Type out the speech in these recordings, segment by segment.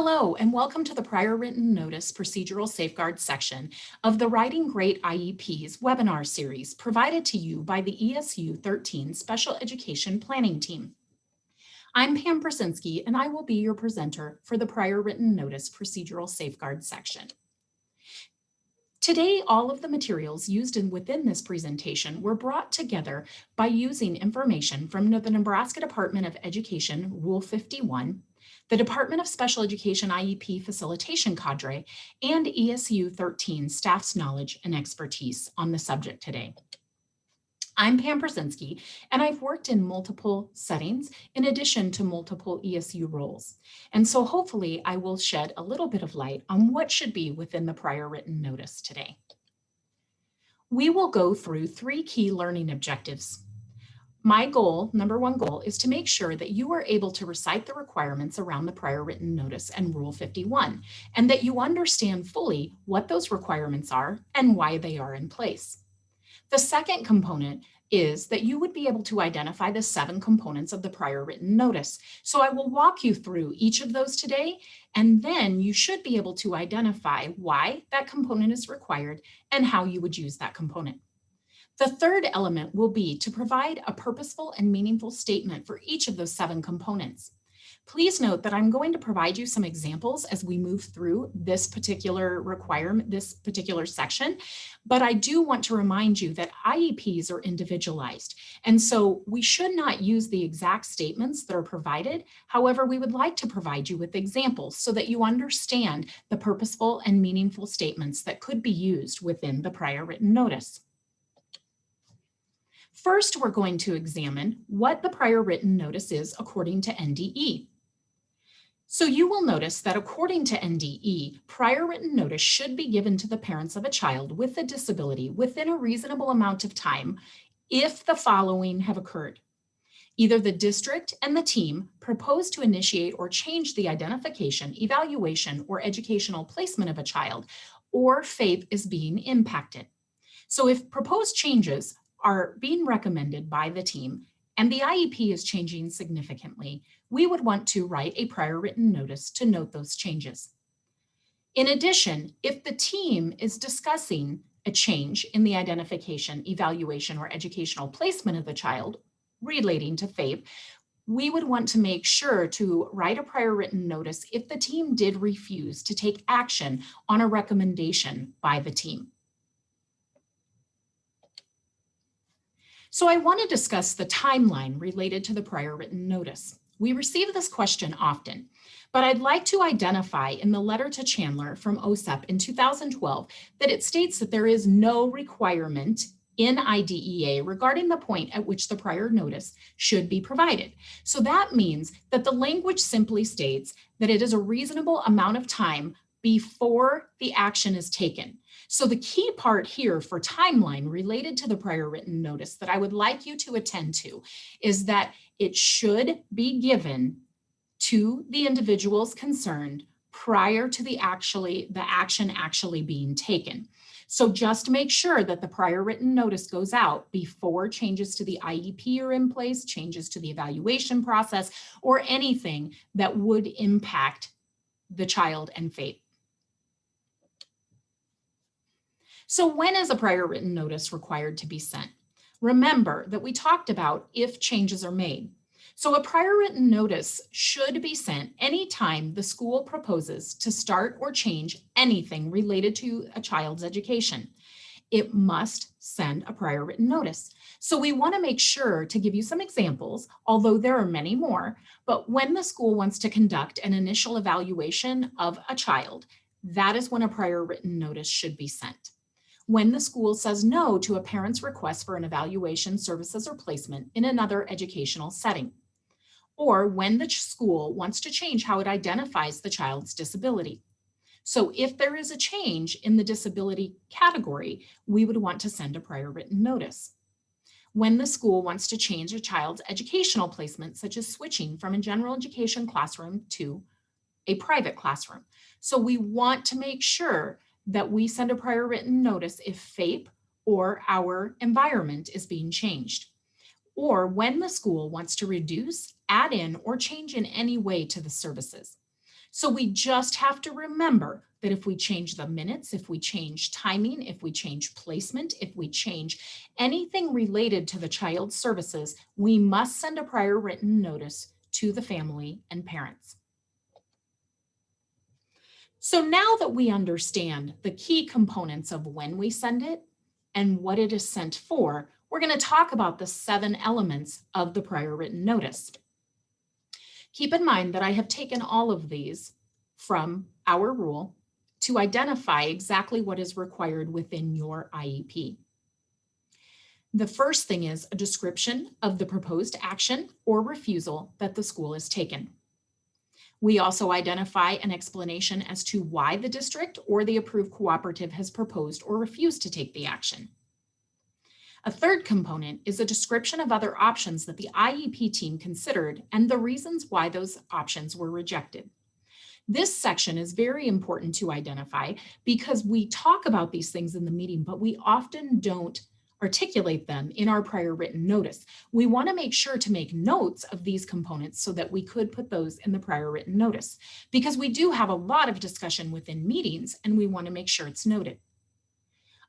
Hello, and welcome to the Prior Written Notice Procedural Safeguards section of the Writing Great IEPs webinar series provided to you by the ESU 13 Special Education Planning Team. I'm Pam Brzezinski, and I will be your presenter for the Prior Written Notice Procedural Safeguards section. Today, all of the materials used within this presentation were brought together by using information from the Nebraska Department of Education Rule 51, the Department of Special Education IEP Facilitation Cadre, and ESU 13 staff's knowledge and expertise on the subject today. I'm Pam Brzezinski, and I've worked in multiple settings in addition to multiple ESU roles. And so hopefully I will shed a little bit of light on what should be within the prior written notice today. We will go through 3 key learning objectives. My goal, number 1 goal, is to make sure that you are able to recite the requirements around the prior written notice and Rule 51, and that you understand fully what those requirements are and why they are in place. The second component is that you would be able to identify the 7 components of the prior written notice. So I will walk you through each of those today, and then you should be able to identify why that component is required and how you would use that component. The third element will be to provide a purposeful and meaningful statement for each of those 7 components. Please note that I'm going to provide you some examples as we move through this particular requirement, this particular section, but I do want to remind you that IEPs are individualized, and so we should not use the exact statements that are provided. However, we would like to provide you with examples so that you understand the purposeful and meaningful statements that could be used within the prior written notice. First, we're going to examine what the prior written notice is according to NDE. So you will notice that according to NDE, prior written notice should be given to the parents of a child with a disability within a reasonable amount of time if the following have occurred. Either the district and the team propose to initiate or change the identification, evaluation, or educational placement of a child, or FAPE is being impacted. So if proposed changes are being recommended by the team and the IEP is changing significantly, we would want to write a prior written notice to note those changes. In addition, if the team is discussing a change in the identification, evaluation, or educational placement of the child relating to FAPE, we would want to make sure to write a prior written notice if the team did refuse to take action on a recommendation by the team. So I want to discuss the timeline related to the prior written notice. We receive this question often, but I'd like to identify in the letter to Chandler from OSEP in 2012 that it states that there is no requirement in IDEA regarding the point at which the prior notice should be provided. So that means that the language simply states that it is a reasonable amount of time before the action is taken. So the key part here for timeline related to the prior written notice that I would like you to attend to is that it should be given to the individuals concerned prior to the action actually being taken. So just make sure that the prior written notice goes out before changes to the IEP are in place, changes to the evaluation process, or anything that would impact the child and FAPE. So when is a prior written notice required to be sent? Remember that we talked about if changes are made. So a prior written notice should be sent anytime the school proposes to start or change anything related to a child's education. It must send a prior written notice. So we want to make sure to give you some examples, although there are many more, but when the school wants to conduct an initial evaluation of a child, that is when a prior written notice should be sent. When the school says no to a parent's request for an evaluation, services, or placement in another educational setting, or when the school wants to change how it identifies the child's disability. So if there is a change in the disability category, we would want to send a prior written notice. When the school wants to change a child's educational placement, such as switching from a general education classroom to a private classroom. So we want to make sure that we send a prior written notice if FAPE or our environment is being changed, or when the school wants to reduce, add in, or change in any way to the services. So we just have to remember that if we change the minutes, if we change timing, if we change placement, if we change anything related to the child's services, we must send a prior written notice to the family and parents. So now that we understand the key components of when we send it and what it is sent for, we're going to talk about the 7 elements of the prior written notice. Keep in mind that I have taken all of these from our rule to identify exactly what is required within your IEP. The first thing is a description of the proposed action or refusal that the school has taken. We also identify an explanation as to why the district or the approved cooperative has proposed or refused to take the action. A third component is a description of other options that the IEP team considered and the reasons why those options were rejected. This section is very important to identify because we talk about these things in the meeting, but we often don't articulate them in our prior written notice. We want to make sure to make notes of these components so that we could put those in the prior written notice, because we do have a lot of discussion within meetings and we want to make sure it's noted.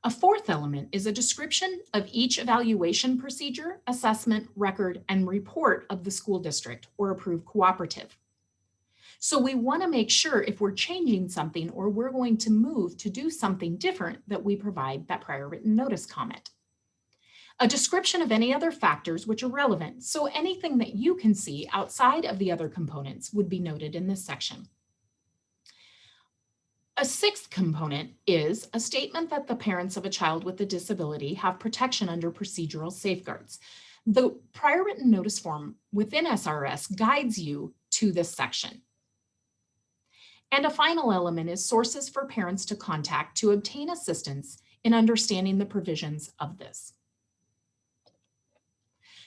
A fourth element is a description of each evaluation procedure, assessment, record, and report of the school district or approved cooperative. So we want to make sure if we're changing something or we're going to move to do something different that we provide that prior written notice comment. A description of any other factors which are relevant, so anything that you can see outside of the other components would be noted in this section. A sixth component is a statement that the parents of a child with a disability have protection under procedural safeguards. The prior written notice form within SRS guides you to this section. And a final element is sources for parents to contact to obtain assistance in understanding the provisions of this.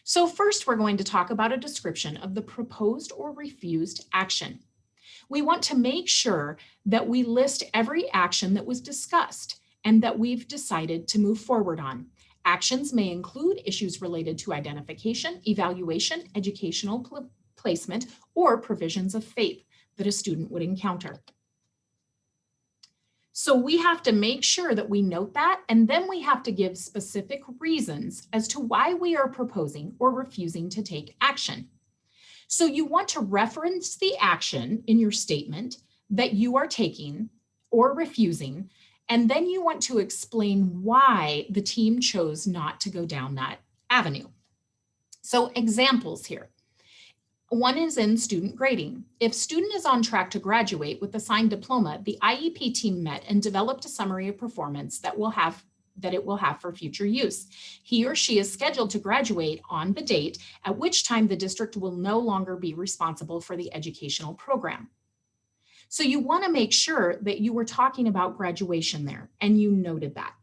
So first, we're going to talk about a description of the proposed or refused action. We want to make sure that we list every action that was discussed and that we've decided to move forward on. Actions may include issues related to identification, evaluation, educational placement, or provisions of FAPE that a student would encounter. So we have to make sure that we note that, and then we have to give specific reasons as to why we are proposing or refusing to take action. So you want to reference the action in your statement that you are taking or refusing, and then you want to explain why the team chose not to go down that avenue. So examples here. One is in student grading. If student is on track to graduate with a signed diploma, the IEP team met and developed a summary of performance that it will have for future use. He or she is scheduled to graduate on the date at which time the district will no longer be responsible for the educational program. So you want to make sure that you were talking about graduation there and you noted that.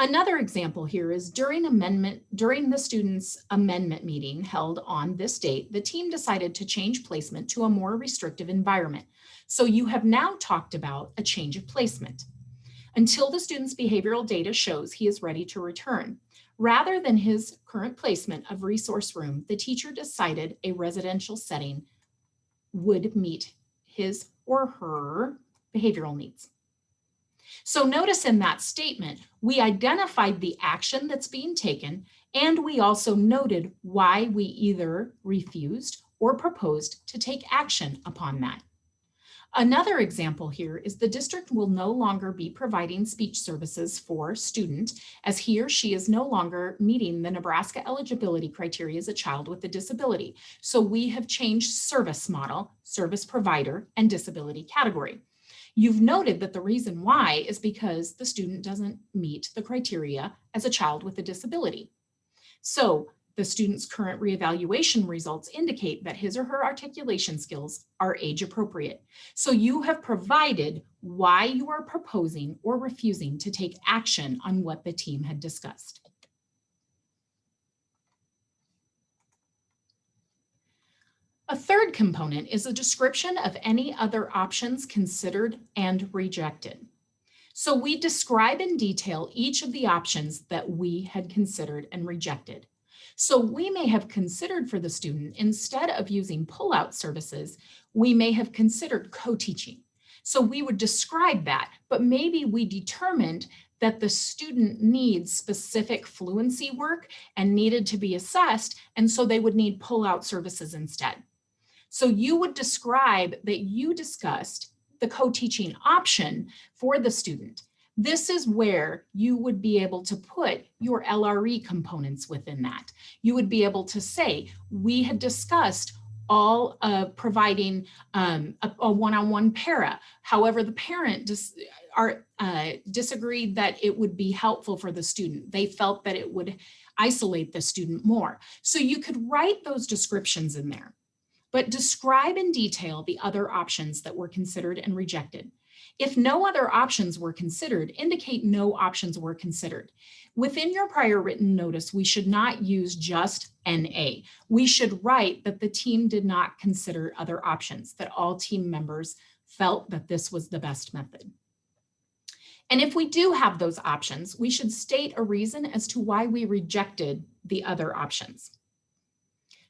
Another example here is during the students' amendment meeting held on this date, the team decided to change placement to a more restrictive environment. So you have now talked about a change of placement. Until the student's behavioral data shows he is ready to return. Rather than his current placement of resource room, the teacher decided a residential setting would meet his or her behavioral needs. So notice in that statement, we identified the action that's being taken, and we also noted why we either refused or proposed to take action upon that. Another example here is the district will no longer be providing speech services for student as he or she is no longer meeting the Nebraska eligibility criteria as a child with a disability. So we have changed service model, service provider, and disability category. You've noted that the reason why is because the student doesn't meet the criteria as a child with a disability. So the student's current reevaluation results indicate that his or her articulation skills are age appropriate. So you have provided why you are proposing or refusing to take action on what the team had discussed. A third component is a description of any other options considered and rejected. So we describe in detail each of the options that we had considered and rejected. So we may have considered for the student, instead of using pull-out services, we may have considered co-teaching. So we would describe that, but maybe we determined that the student needs specific fluency work and needed to be assessed, and so they would need pull-out services instead. So you would describe that you discussed the co-teaching option for the student. This is where you would be able to put your LRE components within that. You would be able to say, we had discussed all of providing a one-on-one para. However, the parent disagreed that it would be helpful for the student. They felt that it would isolate the student more. So you could write those descriptions in there, but describe in detail the other options that were considered and rejected. If no other options were considered, indicate no options were considered. Within your prior written notice, we should not use just NA. We should write that the team did not consider other options, that all team members felt that this was the best method. And if we do have those options, we should state a reason as to why we rejected the other options.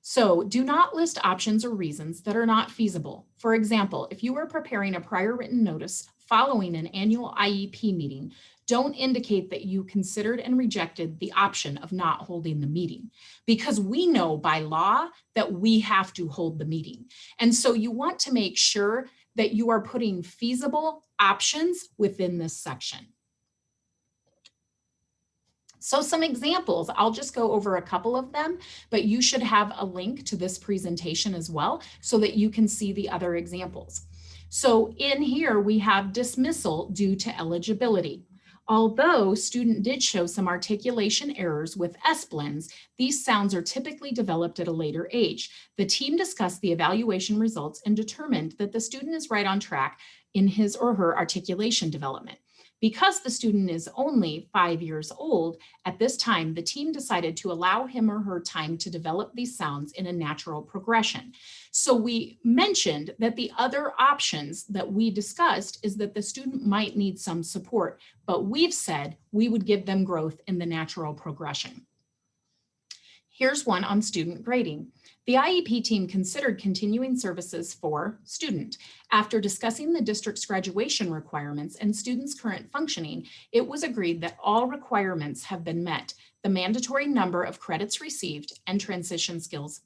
So do not list options or reasons that are not feasible. For example, if you are preparing a prior written notice following an annual IEP meeting, don't indicate that you considered and rejected the option of not holding the meeting, because we know by law that we have to hold the meeting. And so you want to make sure that you are putting feasible options within this section. So some examples, I'll just go over a couple of them, but you should have a link to this presentation as well so that you can see the other examples. So in here, we have dismissal due to eligibility. Although student did show some articulation errors with S-blends, these sounds are typically developed at a later age. The team discussed the evaluation results and determined that the student is right on track in his or her articulation development. Because the student is only 5 years old, at this time, the team decided to allow him or her time to develop these sounds in a natural progression. So we mentioned that the other options that we discussed is that the student might need some support, but we've said we would give them growth in the natural progression. Here's one on student grading. The IEP team considered continuing services for student. After discussing the district's graduation requirements and students' current functioning, it was agreed that all requirements have been met, the mandatory number of credits received and transition skills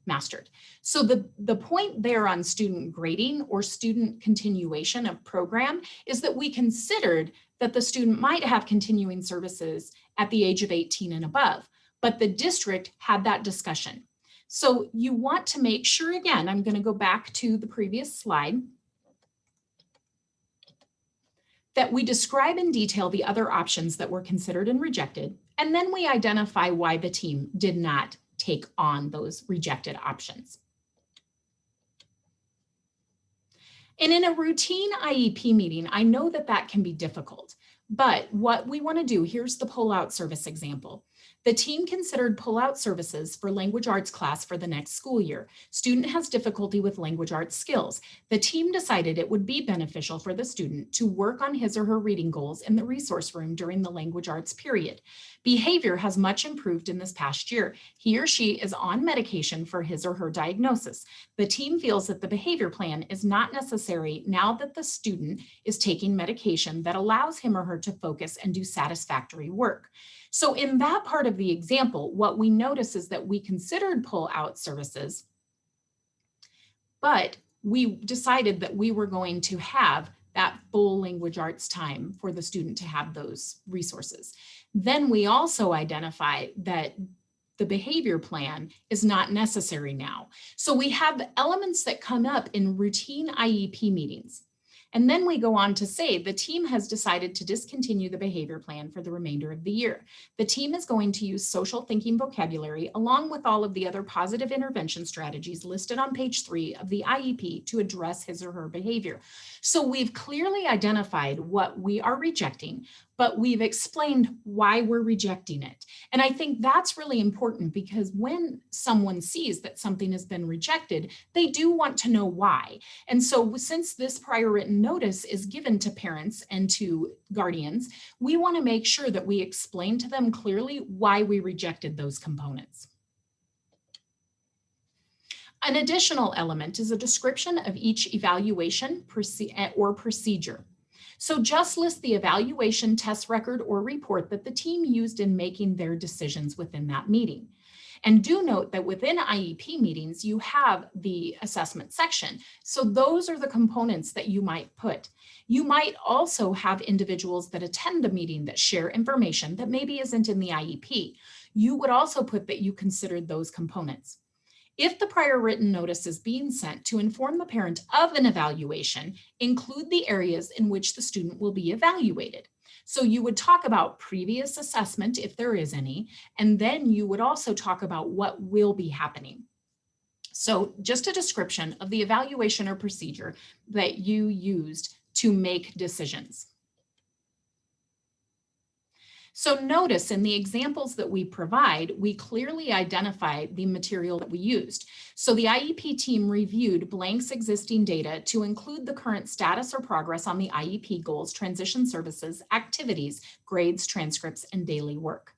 mastered. So the point there on student grading or student continuation of program is that we considered that the student might have continuing services at the age of 18 and above, but the district had that discussion. So you want to make sure, again, I'm going to go back to the previous slide, that we describe in detail the other options that were considered and rejected, and then we identify why the team did not take on those rejected options. And in a routine IEP meeting, I know that that can be difficult, but what we want to do, here's the pull-out service example. The team considered pull-out services for language arts class for the next school year. Student has difficulty with language arts skills. The team decided it would be beneficial for the student to work on his or her reading goals in the resource room during the language arts period. Behavior has much improved in this past year. He or she is on medication for his or her diagnosis. The team feels that the behavior plan is not necessary now that the student is taking medication that allows him or her to focus and do satisfactory work. So in that part of the example, what we notice is that we considered pull-out services, but we decided that we were going to have that full language arts time for the student to have those resources. Then we also identify that the behavior plan is not necessary now. So we have elements that come up in routine IEP meetings. And then we go on to say the team has decided to discontinue the behavior plan for the remainder of the year. The team is going to use social thinking vocabulary along with all of the other positive intervention strategies listed on page 3 of the IEP to address his or her behavior. So we've clearly identified what we are rejecting. but we've explained why we're rejecting it. And I think that's really important because when someone sees that something has been rejected, they do want to know why. And so since this prior written notice is given to parents and to guardians, we want to make sure that we explain to them clearly why we rejected those components. An additional element is a description of each evaluation or procedure. So just list the evaluation, test record, or report that the team used in making their decisions within that meeting. And do note that within IEP meetings, you have the assessment section. So those are the components that you might put. You might also have individuals that attend the meeting that share information that maybe isn't in the IEP. You would also put that you considered those components. If the prior written notice is being sent to inform the parent of an evaluation, include the areas in which the student will be evaluated. So you would talk about previous assessment, if there is any, and then you would also talk about what will be happening. So just a description of the evaluation or procedure that you used to make decisions. So notice in the examples that we provide, we clearly identify the material that we used. So the IEP team reviewed blanks existing data to include the current status or progress on the IEP goals, transition services, activities, grades, transcripts, and daily work.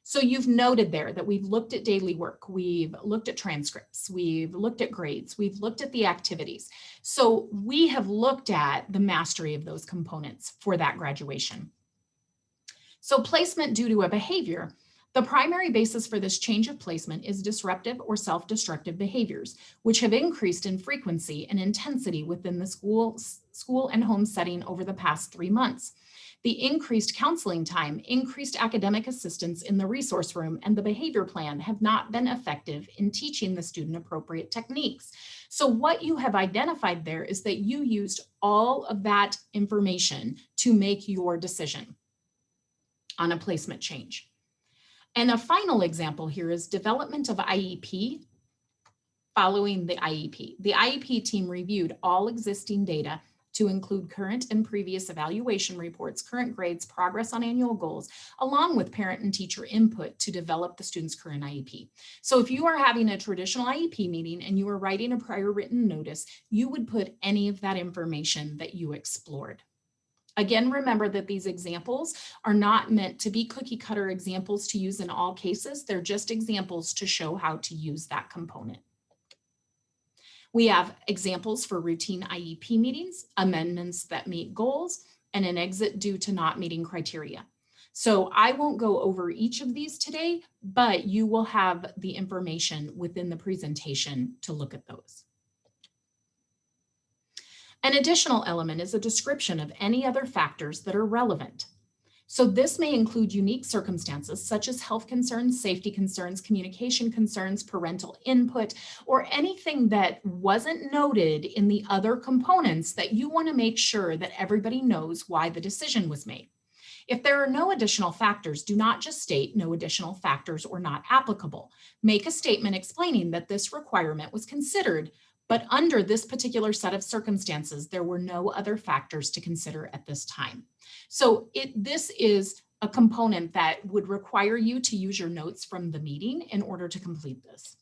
So you've noted there that we've looked at daily work, we've looked at transcripts, we've looked at grades, we've looked at the activities. So we have looked at the mastery of those components for that graduation. So placement due to a behavior. The primary basis for this change of placement is disruptive or self-destructive behaviors, which have increased in frequency and intensity within the school and home setting over the past 3 months. The increased counseling time, increased academic assistance in the resource room, and the behavior plan have not been effective in teaching the student appropriate techniques. So what you have identified there is that you used all of that information to make your decision on a placement change. And a final example here is development of IEP following the IEP. The IEP team reviewed all existing data to include current and previous evaluation reports, current grades, progress on annual goals, along with parent and teacher input to develop the student's current IEP. So if you are having a traditional IEP meeting and you are writing a prior written notice, you would put any of that information that you explored. Again, remember that these examples are not meant to be cookie cutter examples to use in all cases. They're just examples to show how to use that component. We have examples for routine IEP meetings, amendments that meet goals, and an exit due to not meeting criteria. So I won't go over each of these today, but you will have the information within the presentation to look at those. An additional element is a description of any other factors that are relevant. So this may include unique circumstances such as health concerns, safety concerns, communication concerns, parental input, or anything that wasn't noted in the other components that you want to make sure that everybody knows why the decision was made. If there are no additional factors, do not just state no additional factors or not applicable. Make a statement explaining that this requirement was considered, but under this particular set of circumstances, there were no other factors to consider at this time. So this is a component that would require you to use your notes from the meeting in order to complete this.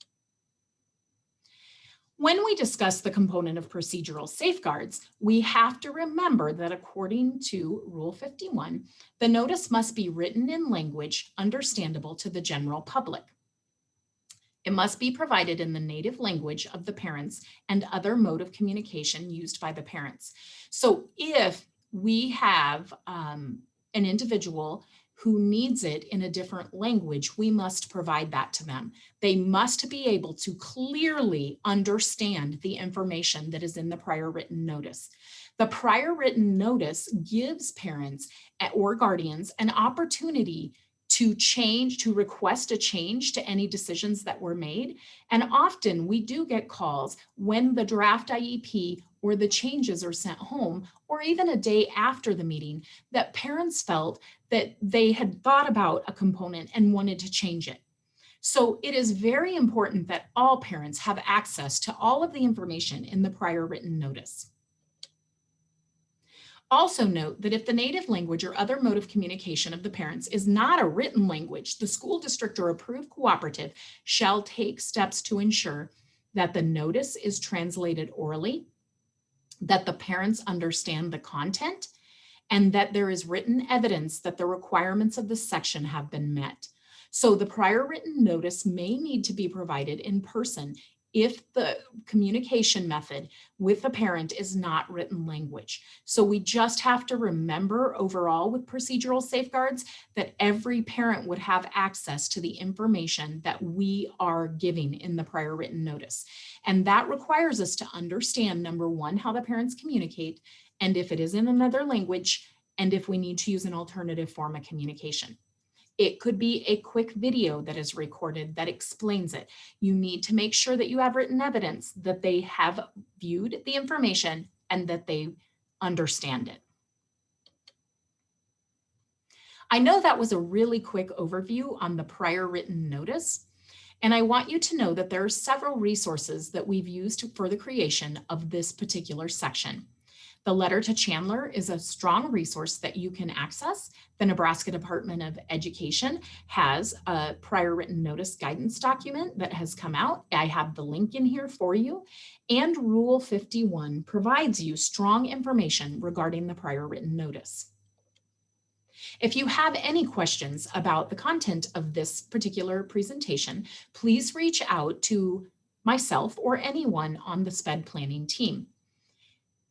When we discuss the component of procedural safeguards, we have to remember that according to Rule 51, the notice must be written in language understandable to the general public. It must be provided in the native language of the parents and other mode of communication used by the parents. So if we have an individual who needs it in a different language, we must provide that to them. They must be able to clearly understand the information that is in the prior written notice. The prior written notice gives parents or guardians an opportunity to change, to request a change to any decisions that were made. And often we do get calls when the draft IEP or the changes are sent home, or even a day after the meeting, that parents felt that they had thought about a component and wanted to change it. So it is very important that all parents have access to all of the information in the prior written notice. Also note that if the native language or other mode of communication of the parents is not a written language, the school district or approved cooperative shall take steps to ensure that the notice is translated orally, that the parents understand the content, and that there is written evidence that the requirements of this section have been met. So the prior written notice may need to be provided in person if the communication method with the parent is not written language. So we just have to remember overall with procedural safeguards that every parent would have access to the information that we are giving in the prior written notice. And that requires us to understand, number one, how the parents communicate, and if it is in another language, and if we need to use an alternative form of communication. It could be a quick video that is recorded that explains it. You need to make sure that you have written evidence that they have viewed the information and that they understand it. I know that was a really quick overview on the prior written notice, and I want you to know that there are several resources that we've used for the creation of this particular section. The letter to Chandler is a strong resource that you can access. The Nebraska Department of Education has a prior written notice guidance document that has come out. I have the link in here for you. And Rule 51 provides you strong information regarding the prior written notice. If you have any questions about the content of this particular presentation, please reach out to myself or anyone on the SPED planning team.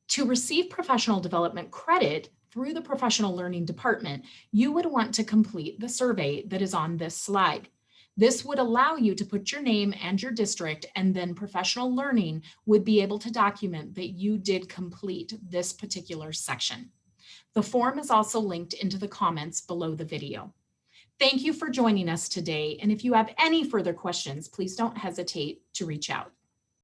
To receive professional development credit through the professional learning department, you would want to complete the survey that is on this slide. This would allow you to put your name and your district, and then professional learning would be able to document that you did complete this particular section. The form is also linked into the comments below the video. Thank you for joining us today, and if you have any further questions, please don't hesitate to reach out.